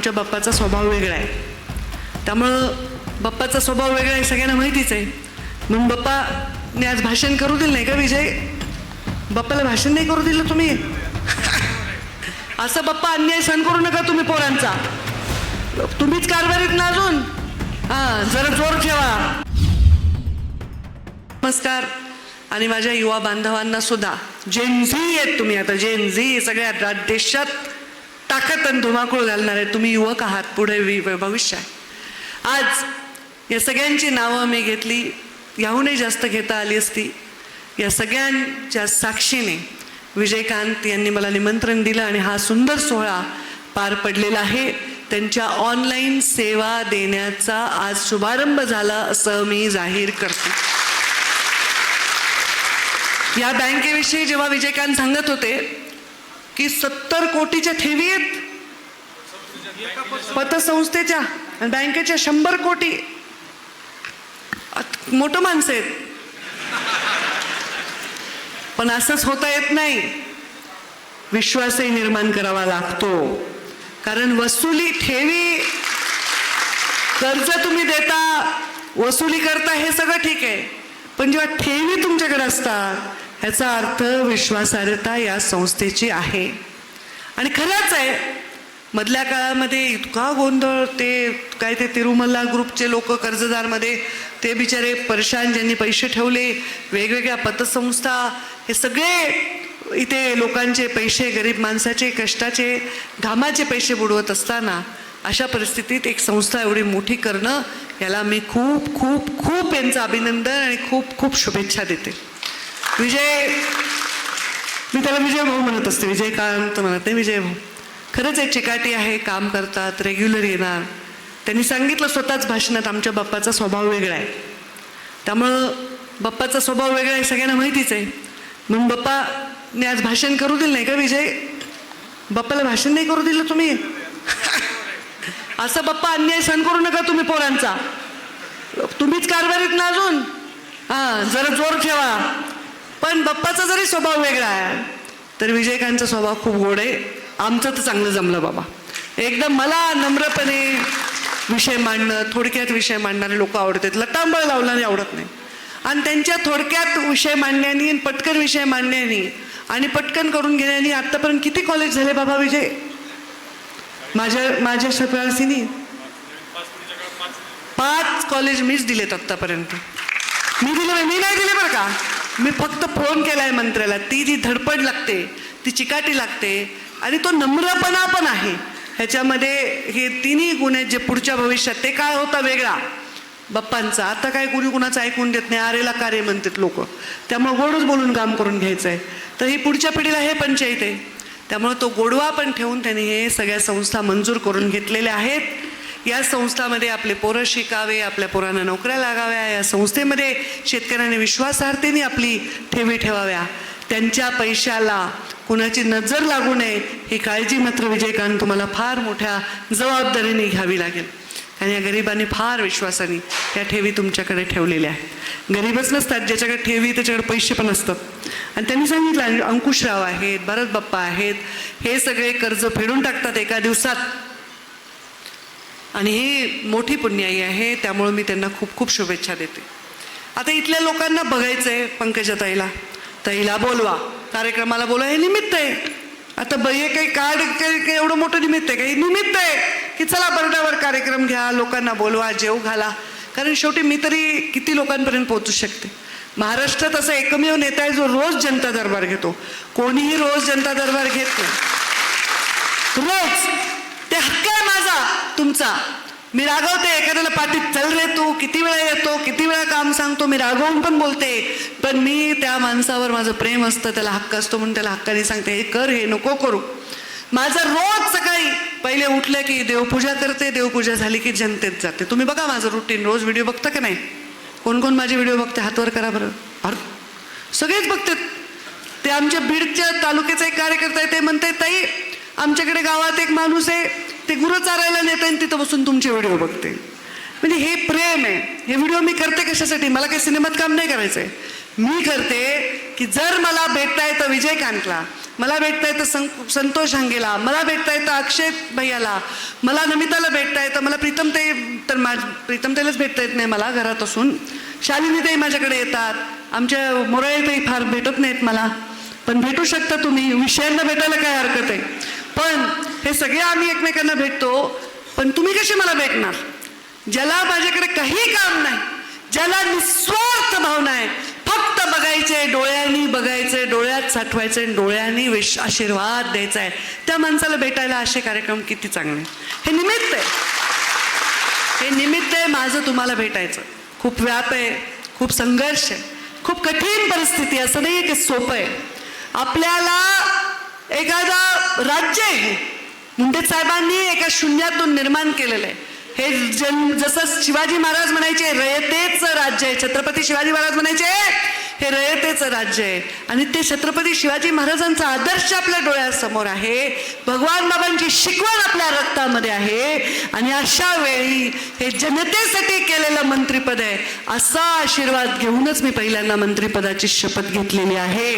आमच्या बाप्पाचा स्वभाव वेगळा आहे. त्यामुळं बाप्पाचा स्वभाव वेगळा आहे सगळ्यांना माहितीच आहे. म्हणून बाप्पाने आज भाषण करू दिलं नाही का विजय? बाप्पाला भाषण नाही करू दिलं तुम्ही? असं बाप्पा अन्याय सहन करू नका तुम्ही पोरांचा. तुम्हीच कारभारीत ना अजून. जरा जोर ठेवा. नमस्कार. आणि माझ्या युवा बांधवांना सुद्धा, जेन झी आहेत तुम्ही, आता जेन झी सगळ्या देशात ताकद आणि धुमाकूळ घालणार आहे. तुम्ही युवक आहात, पुढे भविष्य आहे. आज या सगळ्यांची नावं मी घेतली, याहूनही जास्त घेता आली असती. या सगळ्यांच्या साक्षीने विजयकांत यांनी मला निमंत्रण दिलं आणि हा सुंदर सोहळा पार पडलेला आहे. त्यांच्या ऑनलाईन सेवा देण्याचा आज शुभारंभ झाला असं मी जाहीर करते. या बँकेविषयी जेव्हा विजयकांत सांगत होते की 70 कोटीच्या ठेवी आहेत पतसंस्थेच्या आणि बँकेच्या 100 कोटी, मोठं माणसं आहेत. पण असंच होता येत नाही. विश्वासही निर्माण करावा लागतो. कारण वसुली, ठेवी, कर्ज तुम्ही देता, वसुली करता, हे सगळं ठीक आहे. पण जेव्हा ठेवी तुमच्याकडे असतात ह्याचा अर्थ विश्वासार्हता या संस्थेची आहे. आणि खरंच आहे, मधल्या काळामध्ये इतका गोंधळ, ते काय ते तिरुमला ग्रुपचे लोक कर्जदारमध्ये, ते बिचारे परेशान, ज्यांनी पैसे ठेवले, वेगवेगळ्या पतसंस्था, हे सगळे इथे लोकांचे पैसे, गरीब माणसाचे कष्टाचे घामाचे पैसे बुडवत असताना अशा परिस्थितीत एक संस्था एवढी मोठी करणं, याला मी खूप खूप खूप यांचं अभिनंदन आणि खूप खूप शुभेच्छा देते. विजय, मी त्याला विजय भाऊ म्हणत असते, विजयकांत म्हणत नाही, विजय भाऊ. खरंच एक चिकाटी आहे, काम करतात, रेग्युलर येणार. त्यांनी सांगितलं स्वतःच भाषणात, आमच्या बाप्पाचा स्वभाव वेगळा आहे. त्यामुळं बाप्पाचा स्वभाव वेगळा आहे सगळ्यांना माहितीच आहे. म्हणून बाप्पाने आज भाषण करू दिलं नाही का विजय? बाप्पाला भाषण नाही करू दिलं तुम्ही? असं बाप्पा अन्याय सहन करू नका तुम्ही पोरांचा. तुम्हीच कारभारीत ना अजून. जरा जोर ठेवा. पण बाप्पाचा जरी स्वभाव वेगळा आहे तर विजयकांतचा स्वभाव खूप गोड आहे. आमचं तर चांगलं जमलं बाबा. एकदम मला नम्रपणे विषय मांडणं, थोडक्यात विषय मांडणारे लोक आवडतात. लटांबळ लावणारे आवडत नाही. आणि त्यांच्या थोडक्यात विषय मांडण्यानी, पटकन विषय मांडण्यानी आणि पटकन करून घेण्यानी आत्तापर्यंत किती कॉलेज झाले बाबा विजय? माझ्या शतवासीनी 5 कॉलेज मीच दिलेत आत्तापर्यंत. मी नाही दिले बरं का. मी फक्त फोन केलाय मंत्र्याला. ती जी धडपड लागते, ती चिकाटी लागते आणि तो नम्रपणा पण आहे ह्याच्यामध्ये. हे तिन्ही गुण आहेत जे पुढच्या भविष्यात, ते काय होता वेगळा बाप्पांचा. आता काय कुणी कुणाचं ऐकून देत नाही, आरेला कार्य म्हणतात लोक. त्यामुळे गोडच बोलून काम करून घ्यायचं आहे. तर ही पुढच्या पिढीला हे पंचायत आहे. त्यामुळे तो गोडवा पण ठेवून त्यांनी हे सगळ्या संस्था मंजूर करून घेतलेल्या आहेत. या संस्थामध्ये आपले पोरं शिकावे, आपल्या पोरांना नोकऱ्या लागाव्या, या संस्थेमध्ये शेतकऱ्यांनी विश्वासार्हतेने आपली ठेवी ठेवाव्या, त्यांच्या पैशाला कुणाची नजर लागू नये, ही काळजी मात्र विजयकांत तुम्हाला फार मोठ्या जबाबदारीने घ्यावी लागेल. आणि या गरिबांनी फार विश्वासाने या ठेवी तुमच्याकडे ठेवलेल्या आहेत. गरीबच नसतात ज्याच्याकडे ठेवी, त्याच्याकडे पैसे पण असतात. आणि त्यांनी सांगितलं, अंकुशराव आहेत, भरत बाप्पा आहेत, हे सगळे कर्ज फेडून टाकतात एका दिवसात. आणि ही मोठी पुण्याई आहे. त्यामुळे मी त्यांना खूप खूप शुभेच्छा देते. आता इथल्या लोकांना बघायचंय, पंकजाताईला, ताईला बोलवा, कार्यक्रमाला बोलवा. हे निमित्त आहे. आता हे काही कार्ड काही एवढं मोठं निमित्त आहे, काही निमित्त आहे की चला बर्डावर कार्यक्रम घ्या, लोकांना बोलवा, जेव घाला. कारण शेवटी मी तरी किती लोकांपर्यंत पोहोचू शकते. महाराष्ट्रात असा एकमेव नेता आहे जो रोज जनता दरबार घेतो. कोणीही रोज जनता दरबार घेत नाही. रोज ते हक्क आहे माझा, तुमचा. मी रागवते एखाद्याला पाठीत, चल रे तू, किती वेळा येतो, किती वेळा काम सांगतो, मी रागवून पण बोलते. पण मी त्या माणसावर माझं प्रेम असतं, त्याला हक्क असतो म्हणून त्याला हक्काने सांगते, हे कर, हे नको करू. माझं रोज सकाळी पहिले उठलं की देवपूजा करते, देवपूजा झाली की जनतेत जाते. तुम्ही बघा माझं रुटीन, रोज व्हिडिओ बघता का नाही? कोण कोण माझे व्हिडिओ बघते? हातवर करा बरं. सगळेच बघतात. ते आमच्या बीडच्या तालुक्याचा एक कार्यकर्ता आहे, ते म्हणते, ताई आमच्याकडे गावात एक माणूस आहे, ते गुरं चारायला नेते आणि तिथं बसून तुमचे व्हिडिओ बघते. म्हणजे हे प्रेम आहे. हे व्हिडिओ मी करते कशासाठी? मला काही सिनेमात काम नाही करायचं आहे. मी करते की जर मला भेटता येतं विजयकांतला, मला भेटता येतं संतोष हांगेला, मला भेटता येतं अक्षय भैयाला, मला नमिताला भेटता येतं, मला प्रीतमताई तर प्रीतमताईलाच भेटता येत नाही मला घरात असून, शालिनीताई माझ्याकडे येतात, आमच्या मोराळेताई फार भेटत नाहीत मला, पण भेटू शकता तुम्ही, विषयांना भेटायला काय हरकत आहे. पण हे सगळे आम्ही एकमेकांना भेटतो. पण तुम्ही कसे मला भेटणार? ज्याला माझ्याकडे काही काम नाही, ज्याला निस्वार्थ भावना आहे, फक्त बघायचे, डोळ्यांनी बघायचे, डोळ्यात साठवायचे, डोळ्यांनी आशीर्वाद द्यायचा आहे, त्या माणसाला भेटायला असे कार्यक्रम किती चांगले. हे निमित्त आहे, हे निमित्त आहे माझं तुम्हाला भेटायचं. खूप व्याप आहे, खूप संघर्ष आहे, खूप कठीण परिस्थिती, असं नाही आहे की सोपं आहे. आपल्याला एखादा राज्य आहे, मुंडे साहेबांनी एका शून्यातून निर्माण केलेलं आहे. हे जसं शिवाजी महाराज म्हणायचे रयतेचं राज्य आहे, छत्रपती शिवाजी महाराज म्हणायचे हे रयतेचं राज्य आहे. आणि ते छत्रपती शिवाजी महाराजांचा आदर्श आपल्या डोळ्यासमोर आहे, भगवान बाबांची शिकवण आपल्या रक्तामध्ये आहे. आणि अशा वेळी हे जनतेसाठी केलेलं मंत्रिपद आहे, असा आशीर्वाद घेऊनच मी पहिल्यांदा मंत्रिपदाची शपथ घेतलेली आहे.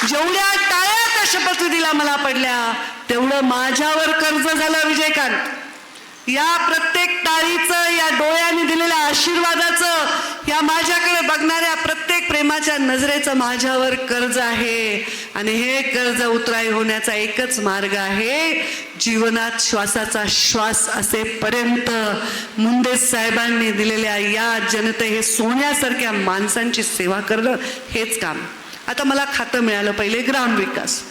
जेवढ्या टाळ्या त्या शपथविधीला मला पडल्या, तेवढं माझ्यावर कर्ज झालं विजयकांत. या प्रत्येक टाळीचं, या डोळ्यांनी दिलेल्या आशीर्वादाचं, या माझ्याकडे बघणाऱ्या प्रत्येक प्रेमाच्या नजरेचं माझ्यावर कर्ज आहे. आणि हे कर्ज उतराई होण्याचा एकच मार्ग आहे, जीवनात श्वासाचा श्वास असेपर्यंत मुंडे साहेबांनी दिलेल्या या जनते, हे सोन्यासारख्या माणसांची सेवा करणं, हेच काम. आता मला खातं मिळालं पहिले ग्रामविकास.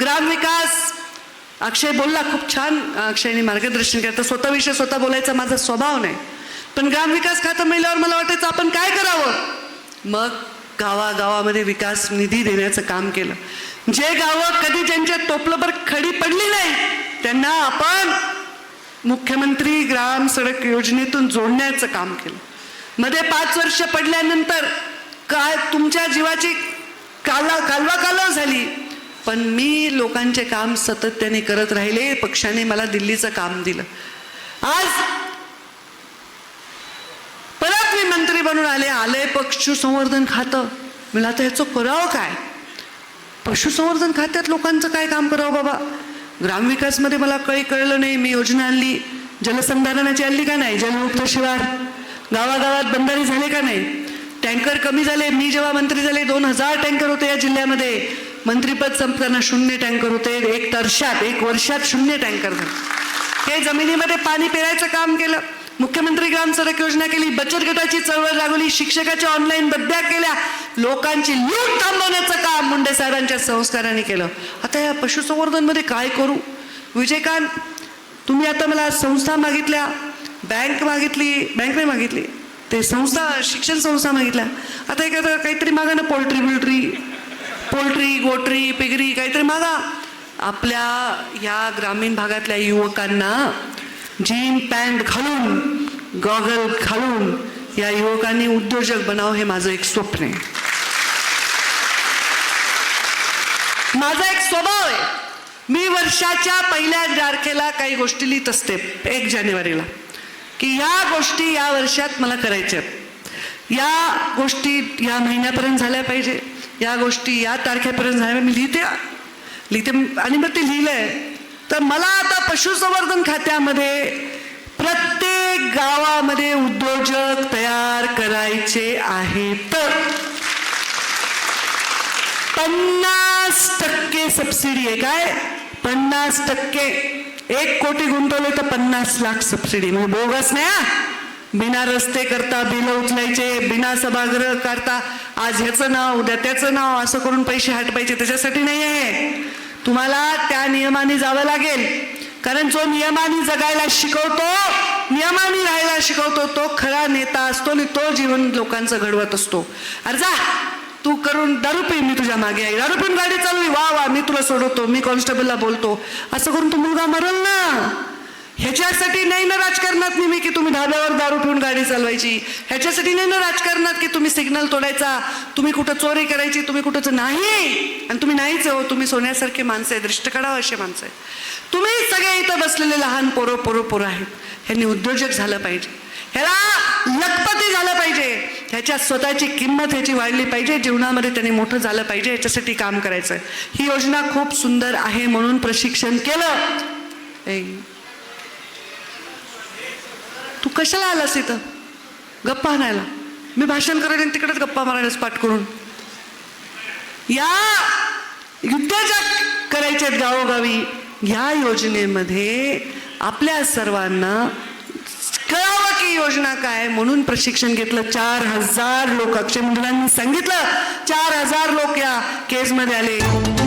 ग्रामविकास अक्षय बोलला, खूप छान अक्षयने मार्गदर्शन केलं. तर स्वतःविषयी स्वतः बोलायचा माझा स्वभाव नाही, पण ग्रामविकास खातं मिळाल्यावर मला वाटायचं आपण काय करावं. मग गावागावामध्ये विकास निधी देण्याचं काम केलं. जे गावं कधी ज्यांच्या टोपलंभर खडी पडली नाही, त्यांना आपण मुख्यमंत्री ग्राम सडक योजनेतून जोडण्याचं काम केलं. मध्ये 5 वर्ष पडल्यानंतर काय तुमच्या जीवाची कालवा झाली, पण मी लोकांचे काम सातत्याने करत राहिले. पक्षाने मला दिल्लीचं काम दिलं. आज परत मी मंत्री बनून आले पशुसंवर्धन खातं. मला आता ह्याचं करावं काय? पशुसंवर्धन खात्यात लोकांचं काय काम करावं बाबा? ग्रामविकासमध्ये मला काही कळलं नाही. मी योजना आणली, जलसंधारणाची आणली का नाही, जलयुक्त शिवार, गावागावात बंधारे झाले का नाही, टँकर कमी झाले. मी जेव्हा मंत्री झाले 2000 टँकर होते या जिल्ह्यामध्ये. मंत्रीपद संपताना 0 टँकर होते. 1 वर्षात 0 टँकर झाले. हे जमिनीमध्ये पाणी पेरायचं काम केलं. मुख्यमंत्री ग्राम सडक योजना केली, बचत गटाची चळवळ राबवली, शिक्षकाच्या ऑनलाईन बदल्या केल्या, लोकांची लूट थांबवण्याचं काम मुंडे साहेबांच्या संस्काराने केलं. आता या पशुसंवर्धनमध्ये काय करू? विजयकांत, तुम्ही आता मला संस्था मागितल्या, बँक नाही मागितली, ते संस्था, शिक्षण संस्था मागितल्या. आता एखादं काहीतरी मागा ना, पोल्ट्री गोट्री पिगरी काहीतरी मागा. आपल्या या ग्रामीण भागातल्या युवकांना जीन पॅन्ट घालून, गॉगल घालून या युवकांनी उद्योजक बनावं, हे माझं एक स्वप्न आहे. माझा एक स्वभाव आहे, मी वर्षाच्या पहिल्या तारखेला काही गोष्टी लिहित असते, 1 जानेवारीला, की ह्या गोष्टी या वर्षात मला करायच्या, या गोष्टी या महिन्यापर्यंत झाल्या पाहिजे, या गोष्टी या तारखेपर्यंत झाल्या. मी लिहिते आणि मग ते लिहिलंय. तर मला आता पशुसंवर्धन खात्यामध्ये प्रत्येक गावामध्ये उद्योजक तयार करायचे आहेत. 50% सबसिडी आहे. काय 50%? 1 कोटी गुंतवले तर 50 लाख सबसिडी. म्हणजे बोगस नाही, बिना रस्ते करता बिल उचलायचे, बिना सभागृह करता आज ह्याचं नाव उद्या त्याचं नाव असं करून पैसे हटवायचे, त्याच्यासाठी नाही आहे. तुम्हाला त्या नियमाने जावं लागेल. कारण जो नियमाने जगायला शिकवतो, नियमाने राहायला शिकवतो, तो खरा नेता असतो आणि तो जीवन लोकांचं घडवत असतो. अरे जा तू करून दारू पी, मी तुझ्या मागे आहे, दारू पिऊन गाडी चालवी, वा मी तुला सोडवतो, मी कॉन्स्टेबलला बोलतो, असं करून तो मुलगा मरल ना. ह्याच्यासाठी नाही ना राजकारणात नेहमी की तुम्ही धाब्यावर दारू पिऊन गाडी चालवायची. ह्याच्यासाठी नाही ना राजकारणात की तुम्ही सिग्नल तोडायचा, तुम्ही कुठं चोरी करायची, तुम्ही कुठंच नाही. आणि तुम्ही नाहीच हो, तुम्ही सोन्यासारखे माणसं आहे, दृष्ट काढावं असे माणसं आहे. तुम्ही सगळे इथं बसलेले लहान पोरं आहेत, ह्यांनी उद्योजक झालं पाहिजे. ह्याला लखपती झालं पाहिजे, ह्याच्या स्वतःची किंमत ह्याची वाढली पाहिजे, जीवनामध्ये त्याने मोठं झालं पाहिजे, याच्यासाठी काम करायचं. ही योजना खूप सुंदर आहे म्हणून प्रशिक्षण केलं. तू कशाला आलास इथं गप्पा आणायला? मी भाषण करायला तिकडेच गप्पा मारायला पाठ करून. या उद्योजक करायचे गावोगावी. या योजनेमध्ये आपल्या सर्वांना कळावं की योजना काय, म्हणून प्रशिक्षण घेतलं. 4000 लोक, अक्षय मुंडलांनी सांगितलं 4000 लोक या केजमध्ये आले.